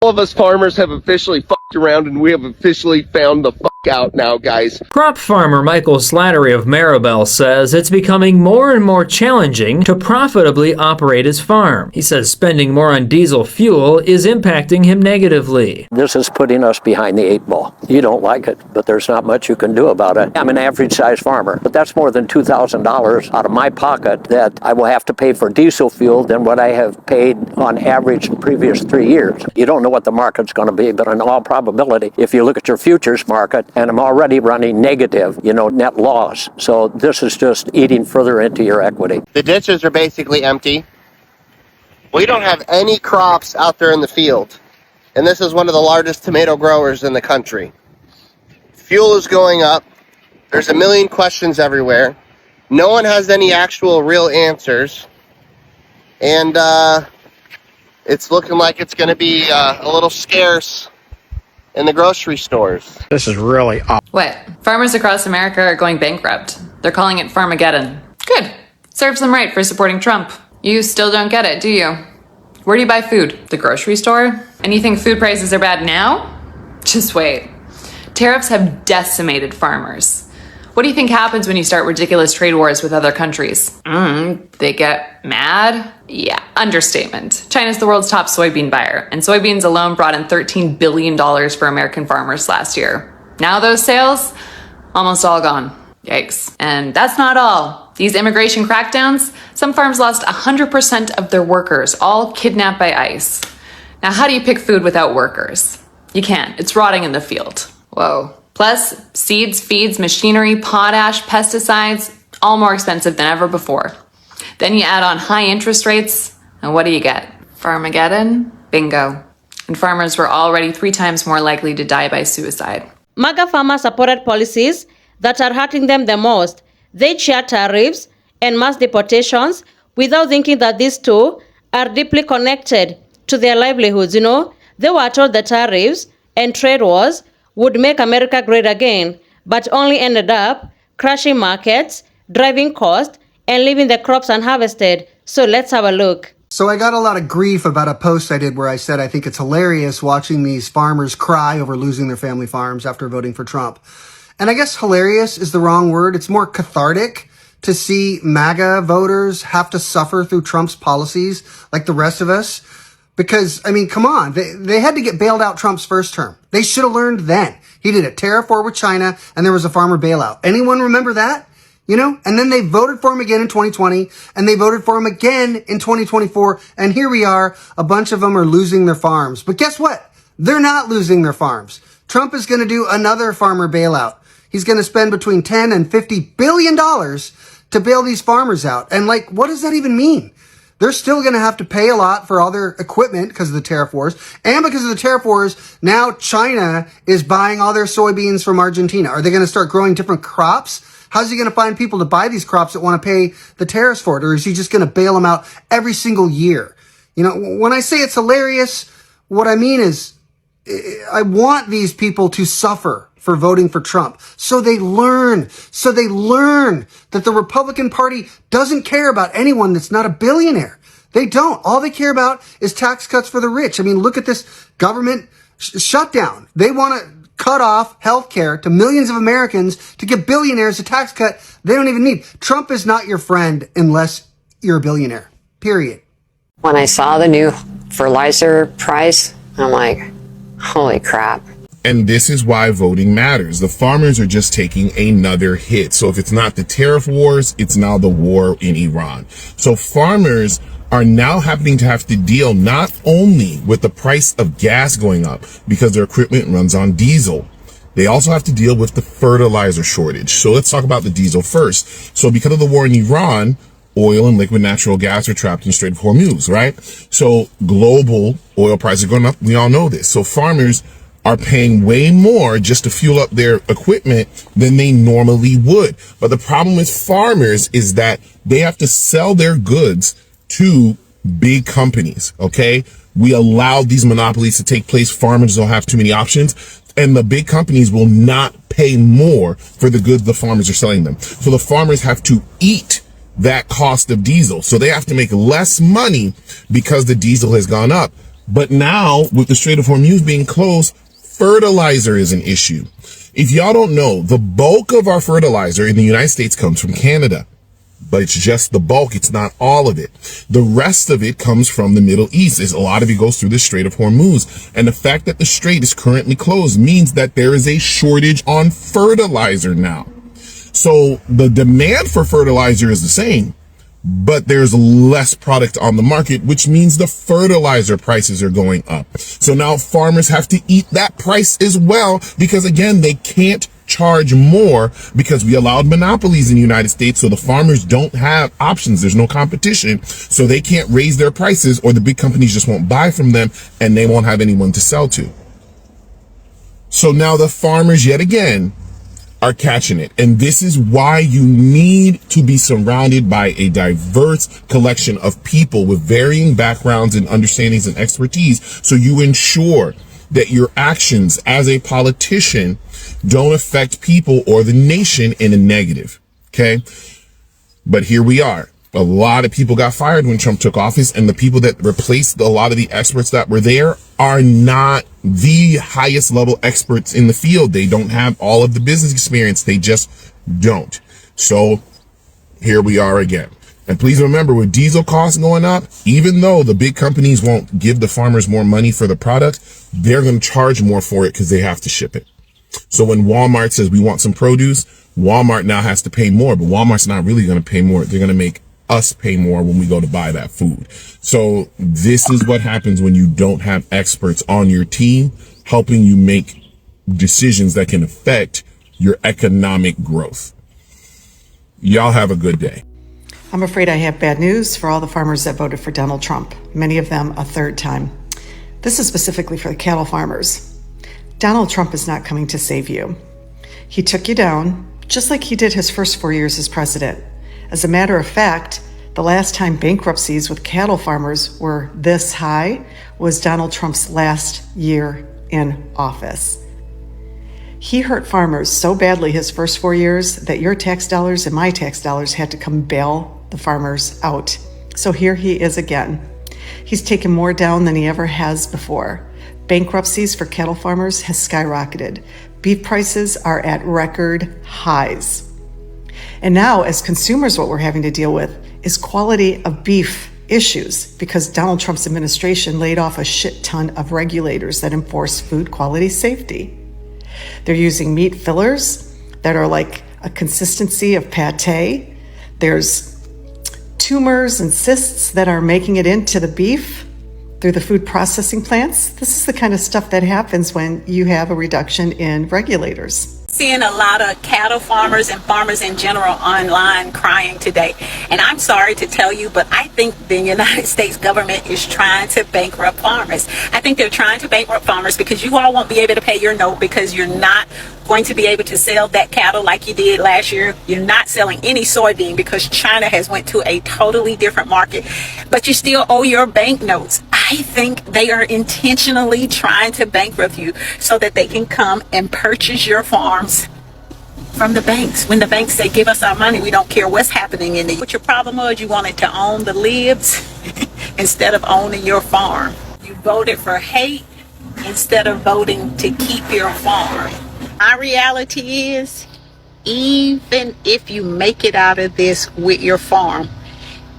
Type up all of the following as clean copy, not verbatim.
All of us farmers have officially fucked around, and we have officially found the fuck out now, guys. Crop farmer Michael Slattery of Maribel says it's becoming more and more challenging to profitably operate his farm. He says spending more on diesel fuel is impacting him negatively. This is putting us behind the 8 ball. You don't like it, but there's not much you can do about it. I'm an average-sized farmer, but that's more than $2,000 out of my pocket that I will have to pay for diesel fuel than what I have paid on average the previous 3 years. You don't know what the market's going to be, but in all probability, if you look at your futures market, and I'm already running negative, net loss. So this is just eating further into your equity. The ditches are basically empty. We don't have any crops out there in the field. And this is one of the largest tomato growers in the country. Fuel is going up. There's a million questions everywhere. No one has any actual real answers. And it's looking like it's going to be a little scarce in the grocery stores. This is really awful. What? Farmers across America are going bankrupt. They're calling it Farmageddon. Good. Serves them right for supporting Trump. You still don't get it, do you? Where do you buy food? The grocery store? And you think food prices are bad now? Just wait. Tariffs have decimated farmers. What do you think happens when you start ridiculous trade wars with other countries? They get mad? Yeah, understatement. China's the world's top soybean buyer, and soybeans alone brought in $13 billion for American farmers last year. Now those sales, almost all gone. Yikes. And that's not all. These immigration crackdowns, some farms lost 100% of their workers, all kidnapped by ICE. Now, how do you pick food without workers? You can't. It's rotting in the field. Whoa. Plus, seeds, feeds, machinery, potash, pesticides, all more expensive than ever before. Then you add on high interest rates, and what do you get? Farmageddon? Bingo. And farmers were already 3 times more likely to die by suicide. MAGA farmers supported policies that are hurting them the most. They cheer tariffs and mass deportations without thinking that these two are deeply connected to their livelihoods. They were told the tariffs and trade wars would make America great again, but only ended up crashing markets, driving costs, and leaving the crops unharvested. So let's have a look. So I got a lot of grief about a post I did where I said I think it's hilarious watching these farmers cry over losing their family farms after voting for Trump. And I guess hilarious is the wrong word. It's more cathartic to see MAGA voters have to suffer through Trump's policies like the rest of us. Because, come on, they had to get bailed out Trump's first term. They should have learned then. He did a tariff war with China, and there was a farmer bailout. Anyone remember that? And then they voted for him again in 2020, and they voted for him again in 2024, and here we are, a bunch of them are losing their farms. But guess what? They're not losing their farms. Trump is going to do another farmer bailout. He's going to spend between $10 and $50 billion to bail these farmers out. And what does that even mean? They're still going to have to pay a lot for all their equipment because of the tariff wars. And because of the tariff wars, now China is buying all their soybeans from Argentina. Are they going to start growing different crops? How's he going to find people to buy these crops that want to pay the tariffs for it? Or is he just going to bail them out every single year? When I say it's hilarious, what I mean is I want these people to suffer for voting for Trump. So they learn that the Republican Party doesn't care about anyone that's not a billionaire. They don't. All they care about is tax cuts for the rich. Look at this government shutdown. They want to cut off health care to millions of Americans to give billionaires a tax cut they don't even need. Trump is not your friend unless you're a billionaire. Period. When I saw the new fertilizer price, I'm like, holy crap. And this is why voting matters. The farmers are just taking another hit. So if it's not the tariff wars, it's now the war in Iran. So farmers are now having to have to deal not only with the price of gas going up because their equipment runs on diesel, they also have to deal with the fertilizer shortage. So let's talk about the diesel first. So because of the war in Iran, oil and liquid natural gas are trapped in the Strait of Hormuz, right? So global oil prices are going up. We all know this. So farmers are paying way more just to fuel up their equipment than they normally would. But the problem with farmers is that they have to sell their goods to big companies, okay? We allow these monopolies to take place. Farmers don't have too many options, and the big companies will not pay more for the goods the farmers are selling them. So the farmers have to eat that cost of diesel. So they have to make less money because the diesel has gone up. But now, with the Strait of Hormuz being closed, fertilizer is an issue. If y'all don't know, the bulk of our fertilizer in the United States comes from Canada. But it's just the bulk. It's not all of it. The rest of it comes from the Middle East. A lot of it goes through the Strait of Hormuz. And the fact that the strait is currently closed means that there is a shortage on fertilizer now. So the demand for fertilizer is the same, but there's less product on the market, which means the fertilizer prices are going up. So now farmers have to eat that price as well, because again, they can't charge more because we allowed monopolies in the United States. So the farmers don't have options. There's no competition. So they can't raise their prices, or the big companies just won't buy from them and they won't have anyone to sell to. So now the farmers yet again are catching it. And this is why you need to be surrounded by a diverse collection of people with varying backgrounds and understandings and expertise, so you ensure that your actions as a politician don't affect people or the nation in a negative. Okay. But here we are. A lot of people got fired when Trump took office, and the people that replaced a lot of the experts that were there are not the highest level experts in the field. They don't have all of the business experience. They just don't. So here we are again. And please remember, with diesel costs going up, even though the big companies won't give the farmers more money for the product, they're going to charge more for it because they have to ship it. So when Walmart says we want some produce, Walmart now has to pay more, but Walmart's not really going to pay more. They're going to make us pay more when we go to buy that food. So this is what happens when you don't have experts on your team helping you make decisions that can affect your economic growth. Y'all have a good day. I'm afraid I have bad news for all the farmers that voted for Donald Trump, many of them a third time. This is specifically for the cattle farmers. Donald Trump is not coming to save you. He took you down, just like he did his first 4 years as president. As a matter of fact, the last time bankruptcies with cattle farmers were this high was Donald Trump's last year in office. He hurt farmers so badly his first 4 years that your tax dollars and my tax dollars had to come bail the farmers out. So here he is again. He's taken more down than he ever has before. Bankruptcies for cattle farmers has skyrocketed. Beef prices are at record highs. And now, as consumers, what we're having to deal with is quality of beef issues, because Donald Trump's administration laid off a shit ton of regulators that enforce food quality safety. They're using meat fillers that are like a consistency of pate. There's tumors and cysts that are making it into the beef through the food processing plants. This is the kind of stuff that happens when you have a reduction in regulators. Seeing a lot of cattle farmers and farmers in general online crying today. And I'm sorry to tell you, but I think the United States government is trying to bankrupt farmers. I think they're trying to bankrupt farmers because you all won't be able to pay your note, because you're not going to be able to sell that cattle like you did last year. You're not selling any soybean because China has went to a totally different market, but you still owe your bank notes. I think they are intentionally trying to bankrupt you so that they can come and purchase your farms from the banks. When the banks say, give us our money, we don't care what's happening in the... What your problem was, you wanted to own the libs instead of owning your farm. You voted for hate instead of voting to keep your farm. My reality is, even if you make it out of this with your farm,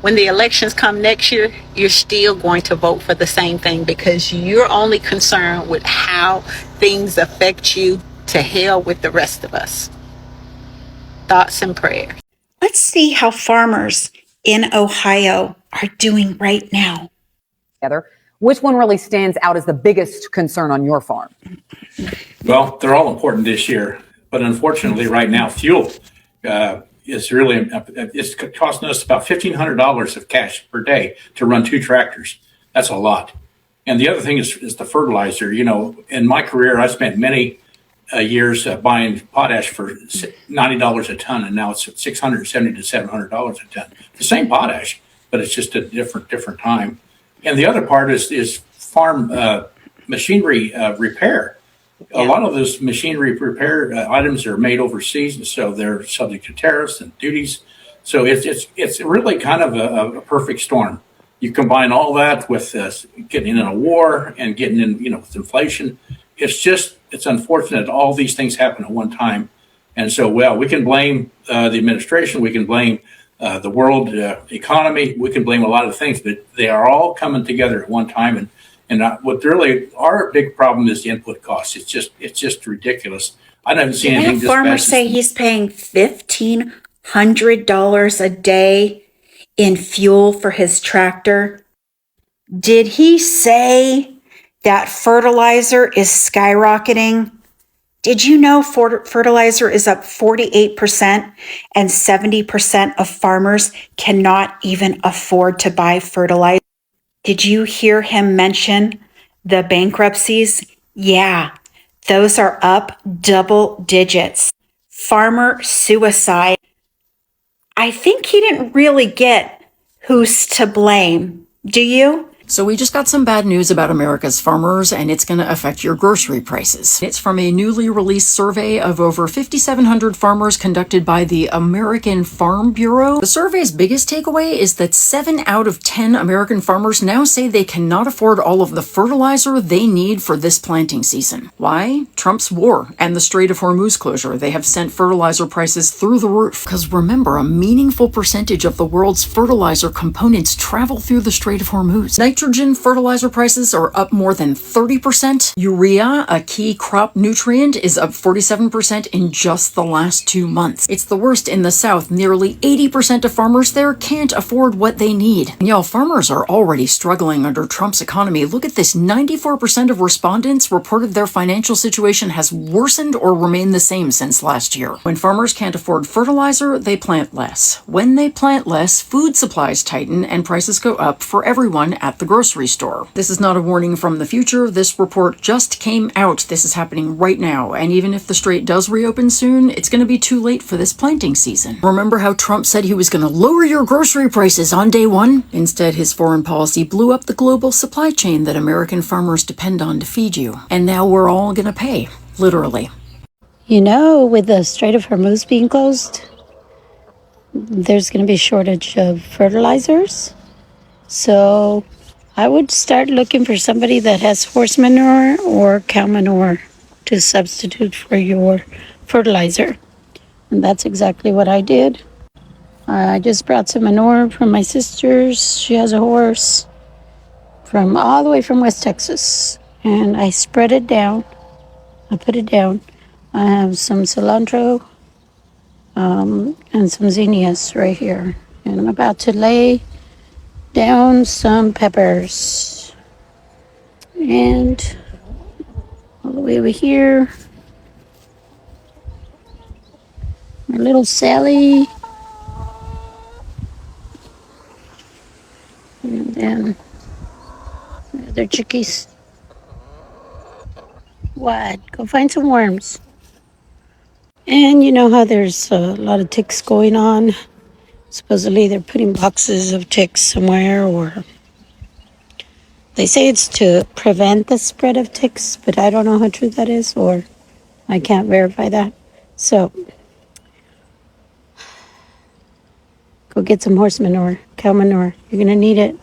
when the elections come next year, you're still going to vote for the same thing, because you're only concerned with how things affect you. To hell with the rest of us. Thoughts and prayers. Let's see how farmers in Ohio are doing right now. Which one really stands out as the biggest concern on your farm? Well, they're all important this year, but unfortunately right now, fuel is really, it's costing us about $1,500 of cash per day to run 2 tractors. That's a lot. And the other thing is the fertilizer. You know, in my career, I spent many years buying potash for $90 a ton, and now it's at $670 to $700 a ton. The same potash, but it's just a different time. And the other part is farm machinery repair. A lot of those machinery repair items are made overseas, and so they're subject to tariffs and duties. So it's really kind of a perfect storm. You combine all that with getting in a war and getting in, with inflation. It's unfortunate all these things happen at one time. And so, we can blame the administration, we can blame the world economy, we can blame a lot of things, but they are all coming together at one time. And what really our big problem is the input costs. It's just ridiculous. I haven't seen anything. Farmers say he's paying $1,500 a day in fuel for his tractor. Did he say that fertilizer is skyrocketing? Did you know fertilizer is up 48% and 70% of farmers cannot even afford to buy fertilizer? Did you hear him mention the bankruptcies? Yeah, those are up double digits. Farmer suicide. I think he didn't really get who's to blame. Do you? So we just got some bad news about America's farmers, and it's going to affect your grocery prices. It's from a newly released survey of over 5,700 farmers conducted by the American Farm Bureau. The survey's biggest takeaway is that 7 out of 10 American farmers now say they cannot afford all of the fertilizer they need for this planting season. Why? Trump's war and the Strait of Hormuz closure. They have sent fertilizer prices through the roof. Because remember, a meaningful percentage of the world's fertilizer components travel through the Strait of Hormuz. Nitrogen fertilizer prices are up more than 30%. Urea, a key crop nutrient, is up 47% in just the last 2 months. It's the worst in the South. Nearly 80% of farmers there can't afford what they need. And y'all, farmers are already struggling under Trump's economy. Look at this. 94% of respondents reported their financial situation has worsened or remained the same since last year. When farmers can't afford fertilizer, they plant less. When they plant less, food supplies tighten and prices go up for everyone at the grocery store. This is not a warning from the future. This report just came out. This is happening right now. And even if the strait does reopen soon, it's going to be too late for this planting season. Remember how Trump said he was going to lower your grocery prices on day one? Instead, his foreign policy blew up the global supply chain that American farmers depend on to feed you. And now we're all going to pay, literally. You know, with the Strait of Hormuz being closed, there's going to be a shortage of fertilizers. So I would start looking for somebody that has horse manure or cow manure to substitute for your fertilizer. And that's exactly what I did. I just brought some manure from my sister's. She has a horse from all the way from West Texas. And I spread it down. I put it down. I have some cilantro and some zinnias right here. And I'm about to lay down some peppers. And all the way over here, my little Sally. And then the other chickies. What? Go find some worms. And you know how there's a lot of ticks going on? Supposedly they're putting boxes of ticks somewhere, or they say it's to prevent the spread of ticks, but I don't know how true that is, or I can't verify that. So go get some horse manure, cow manure. You're going to need it.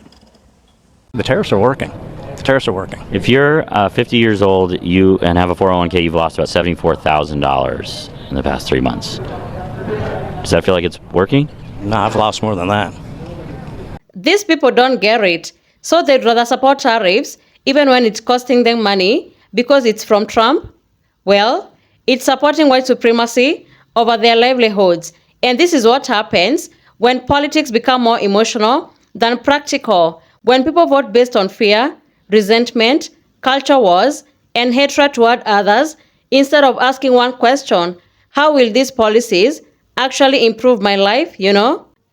The tariffs are working. The tariffs are working. If you're 50 years old and have a 401k, you've lost about $74,000 in the past 3 months. Does that feel like it's working? No, I've lost more than that. These people don't get it, so they'd rather support tariffs even when it's costing them money because it's from Trump. Well, it's supporting white supremacy over their livelihoods. And this is what happens when politics become more emotional than practical. When people vote based on fear, resentment, culture wars, and hatred toward others, instead of asking one question, how will these policies actually improve my life,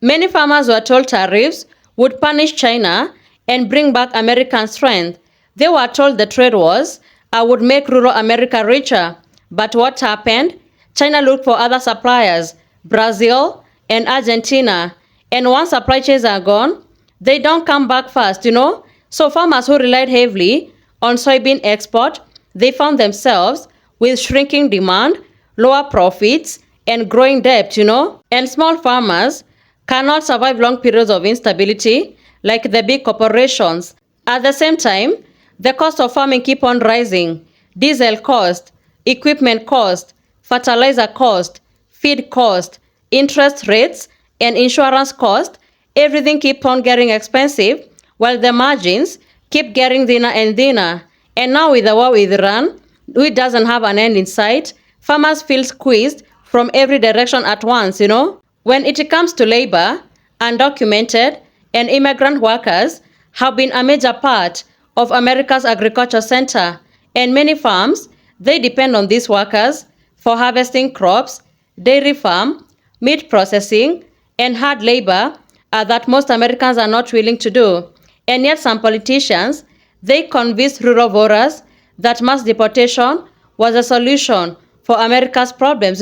Many farmers were told tariffs would punish China and bring back American strength. They were told the trade wars would make rural America richer. But what happened? China looked for other suppliers, Brazil and Argentina. And once supply chains are gone, they don't come back fast, So farmers who relied heavily on soybean export, they found themselves with shrinking demand, lower profits, and growing debt, And small farmers cannot survive long periods of instability like the big corporations. At the same time, the cost of farming keep on rising. Diesel cost, equipment cost, fertilizer cost, feed cost, interest rates, and insurance cost, everything keep on getting expensive, while the margins keep getting thinner and thinner. And now with the war with Iran, which doesn't have an end in sight, farmers feel squeezed from every direction at once, When it comes to labor, undocumented and immigrant workers have been a major part of America's agriculture center, and many farms, they depend on these workers for harvesting crops, dairy farm, meat processing, and hard labor that most Americans are not willing to do. And yet some politicians, they convinced rural voters that mass deportation was a solution for America's problems,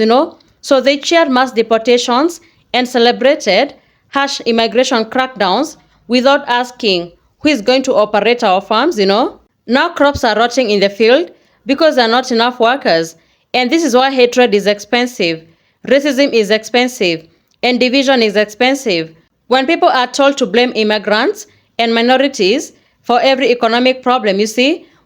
So they cheered mass deportations and celebrated harsh immigration crackdowns without asking who is going to operate our farms, Now crops are rotting in the field because there are not enough workers. And this is why hatred is expensive, racism is expensive, and division is expensive. When people are told to blame immigrants and minorities for every economic problem,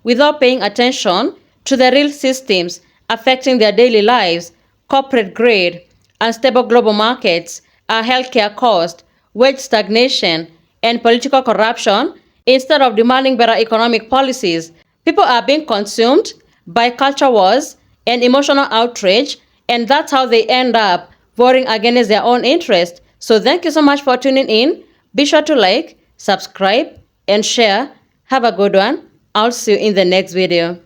without paying attention to the real systems affecting their daily lives, corporate greed, unstable global markets, healthcare cost, wage stagnation, and political corruption, instead of demanding better economic policies, people are being consumed by culture wars and emotional outrage, and that's how they end up voting against their own interest. So thank you so much for tuning in. Be sure to like, subscribe, and share. Have a good one. I'll see you in the next video.